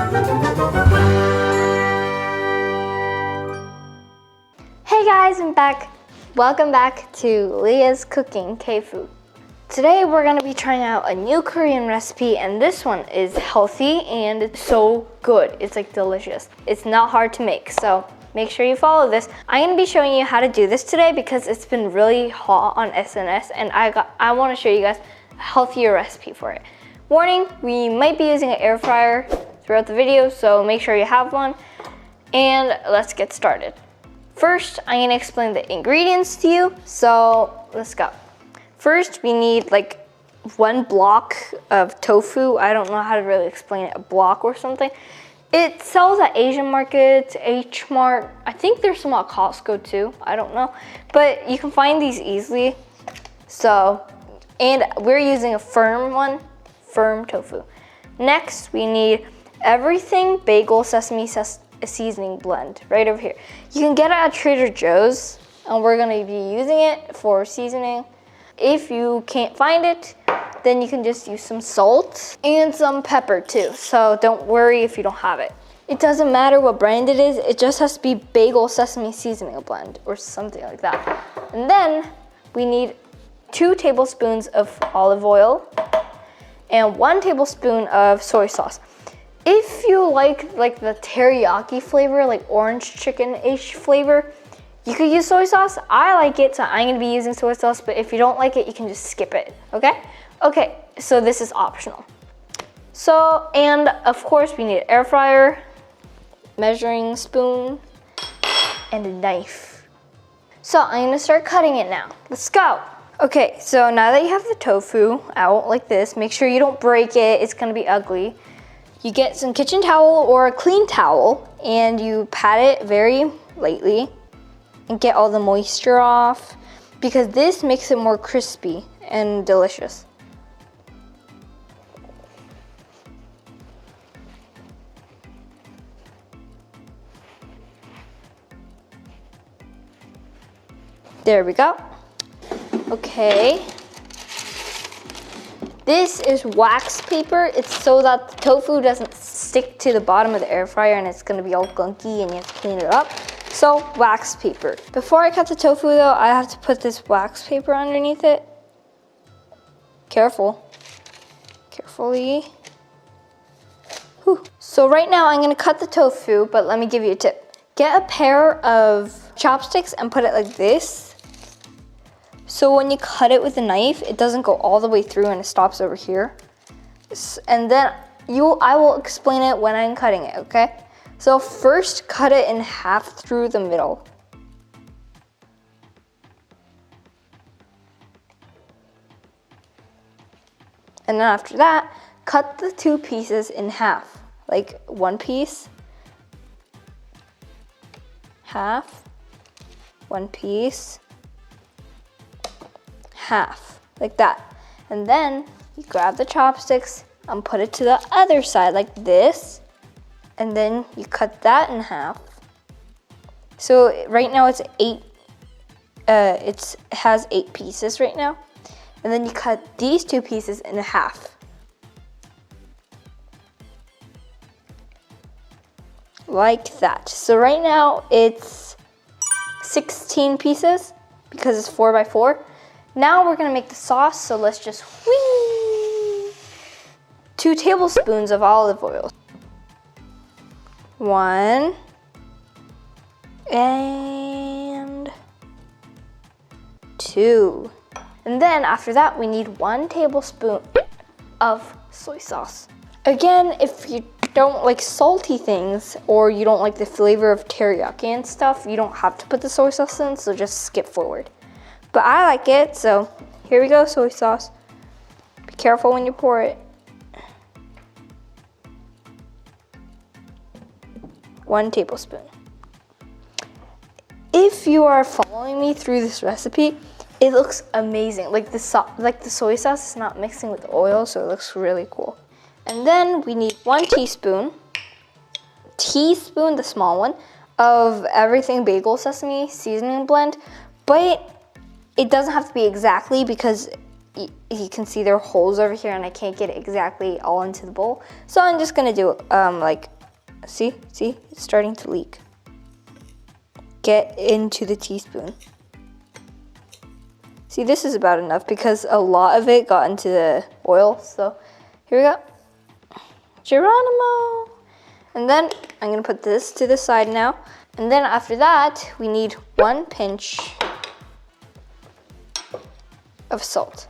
Hey guys, I'm back. Welcome back to Leah's Cooking Tofu. Today we're going to be trying out a new Korean recipe, and this one is healthy and it's so good. It's like delicious. It's not hard to make, so make sure you follow this. I'm going to be showing you how to do this today because it's been really hot on SNS, and I want to show you guys a healthier recipe for it. Warning, we might be using an air fryer throughout the video, so make sure you have one. And let's get started. First, I'm going to explain the ingredients to you, so let's go. First, we need like 1 block of tofu. I don't know how to really explain it, a block or something. It sells at Asian markets, H Mart. I think there's some at Costco too, I don't know. But you can find these easily. So, and we're using a firm one, firm tofu. Next, we need everything bagel sesame seasoning blend right over here. You can get it at Trader Joe's, and we're gonna be using it for seasoning. If you can't find it, then you can just use some salt and some pepper too. So don't worry if you don't have it. It doesn't matter what brand it is, it just has to be bagel sesame seasoning blend or something like that. And then we need 2 tablespoons of olive oil and 1 tablespoon of soy sauce. If you like the teriyaki flavor, like orange chicken-ish flavor, you could use soy sauce. I like it, so I'm gonna be using soy sauce, but if you don't like it, you can just skip it, okay? Okay, so this is optional. So, and of course we need an air fryer, measuring spoon, and a knife. So I'm gonna start cutting it now. Let's go. Okay, so now that you have the tofu out like this, make sure you don't break it, it's gonna be ugly. You get some kitchen towel or a clean towel and you pat it very lightly and get all the moisture off because this makes it more crispy and delicious. There we go. Okay. This is wax paper. It's so that the tofu doesn't stick to the bottom of the air fryer and it's gonna be all gunky and you have to clean it up. So, wax paper. Before I cut the tofu though, I have to put this wax paper underneath it. Careful. Carefully. Whew. So right now I'm gonna cut the tofu, but let me give you a tip. Get a pair of chopsticks and put it like this. So when you cut it with a knife, it doesn't go all the way through and it stops over here. And then I will explain it when I'm cutting it, okay? So first, cut it in half through the middle. And then after that, cut the 2 pieces in half. Like 1 piece, half, 1 piece, half, like that. And then you grab the chopsticks and put it to the other side like this. And then you cut that in half. So right now it's 8, it has 8 pieces right now. And then you cut these 2 pieces in half. Like that. So right now it's 16 pieces because it's 4 by 4. Now we're gonna make the sauce, so let's just whee! 2 tablespoons of olive oil. 1 and 2. And then after that, we need 1 tablespoon of soy sauce. Again, if you don't like salty things or you don't like the flavor of teriyaki and stuff, you don't have to put the soy sauce in, so just skip forward. But I like it, so here we go, soy sauce. Be careful when you pour it. 1 tablespoon. If you are following me through this recipe, it looks amazing. Like the soy sauce is not mixing with the oil, so it looks really cool. And then we need 1 teaspoon, the small one, of everything bagel sesame seasoning blend, but it doesn't have to be exactly because you can see there are holes over here and I can't get it exactly all into the bowl. So I'm just gonna do like, see, it's starting to leak. Get into the teaspoon. See, this is about enough because a lot of it got into the oil. So here we go. Geronimo. And then I'm gonna put this to the side now. And then after that, we need 1 pinch of salt.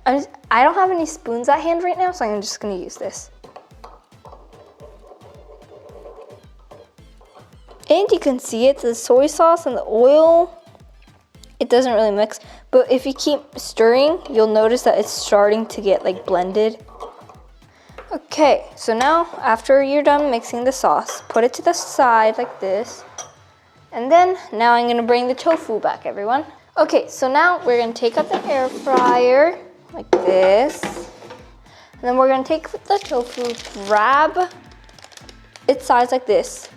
I don't have any spoons at hand right now, so I'm just gonna use this. And you can see it, the soy sauce and the oil, it doesn't really mix. But if you keep stirring, you'll notice that it's starting to get like blended. Okay, so now after you're done mixing the sauce, put it to the side like this. And then now I'm gonna bring the tofu back, everyone. Okay, so now we're gonna take out the air fryer like this. And then we're gonna take the tofu, grab its size like this,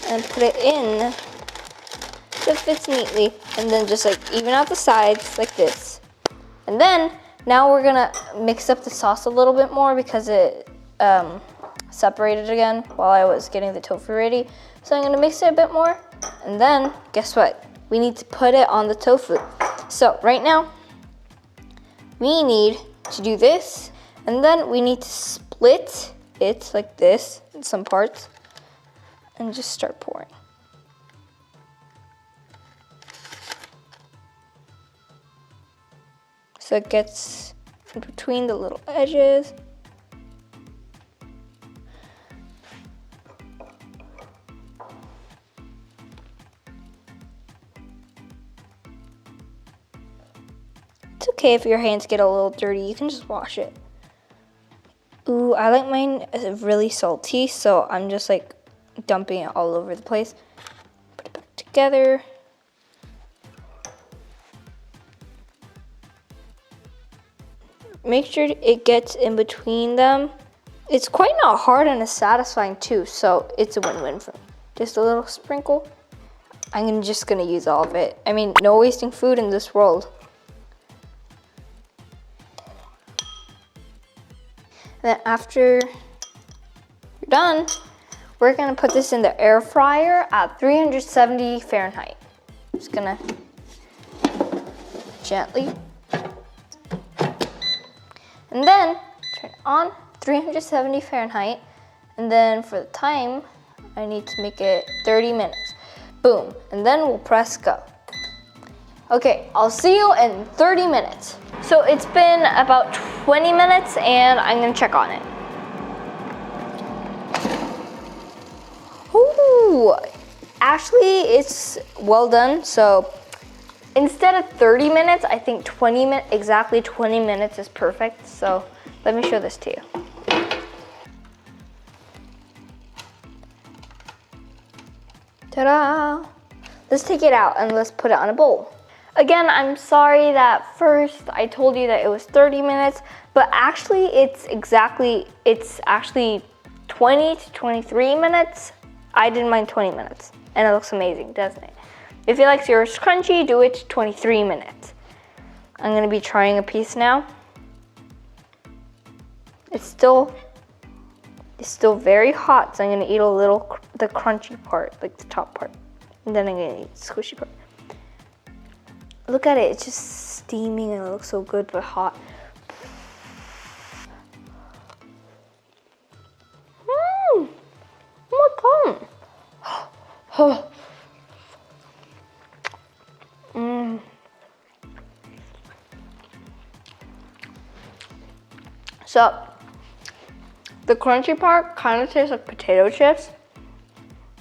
and put it in so it fits neatly. And then just like even out the sides like this. And then now we're gonna mix up the sauce a little bit more because it separated again while I was getting the tofu ready. So I'm gonna mix it a bit more. And then guess what? We need to put it on the tofu. So right now, we need to do this. And then we need to split it like this in some parts. And just start pouring. So it gets in between the little edges. It's okay if your hands get a little dirty, you can just wash it. Ooh, I like mine really salty, so I'm just like dumping it all over the place. Put it back together. Make sure it gets in between them. It's quite not hard and it's satisfying too, so it's a win-win for me. Just a little sprinkle. I'm just gonna use all of it. I mean, no wasting food in this world. And then after you're done, we're gonna put this in the air fryer at 370 Fahrenheit. Just gonna gently. And then turn it on 370 Fahrenheit. And then for the time, I need to make it 30 minutes. Boom, and then we'll press go. Okay, I'll see you in 30 minutes. So it's been about 20 minutes and I'm gonna check on it. Ooh, actually it's well done. So instead of 30 minutes, I think exactly 20 minutes is perfect. So let me show this to you. Ta-da! Let's take it out and let's put it on a bowl. Again, I'm sorry that first I told you that it was 30 minutes, but actually it's actually 20 to 23 minutes. I didn't mind 20 minutes and it looks amazing, doesn't it? If you like yours crunchy, do it 23 minutes. I'm gonna be trying a piece now. It's still very hot, so I'm gonna eat a little, the crunchy part, like the top part. And then I'm gonna eat the squishy part. Look at it, it's just steaming and it looks so good, but hot. Oh my God. So, the crunchy part kind of tastes like potato chips,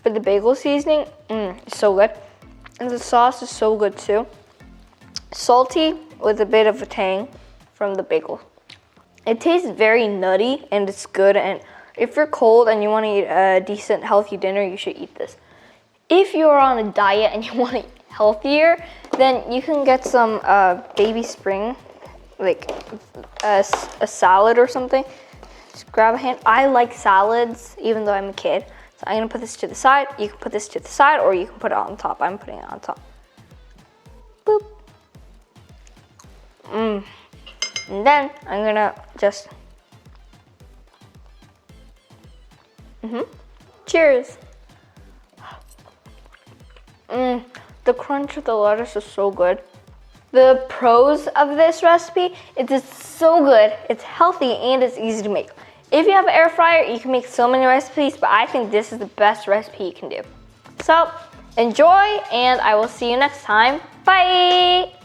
but the bagel seasoning, is so good. And the sauce is so good too. Salty with a bit of a tang from the bagel. It tastes very nutty and it's good. And if you're cold and you want to eat a decent healthy dinner, you should eat this. If you're on a diet and you want to eat healthier, then you can get some baby spring, like a salad or something. Just grab a hand. I like salads, even though I'm a kid. So I'm gonna put this to the side. You can put this to the side or you can put it on top. I'm putting it on top. Boop. And then I'm gonna just, cheers. The crunch of the lettuce is so good. The pros of this recipe, it is so good, it's healthy, and it's easy to make. If you have an air fryer, you can make so many recipes, but I think this is the best recipe you can do. So, enjoy, and I will see you next time. Bye!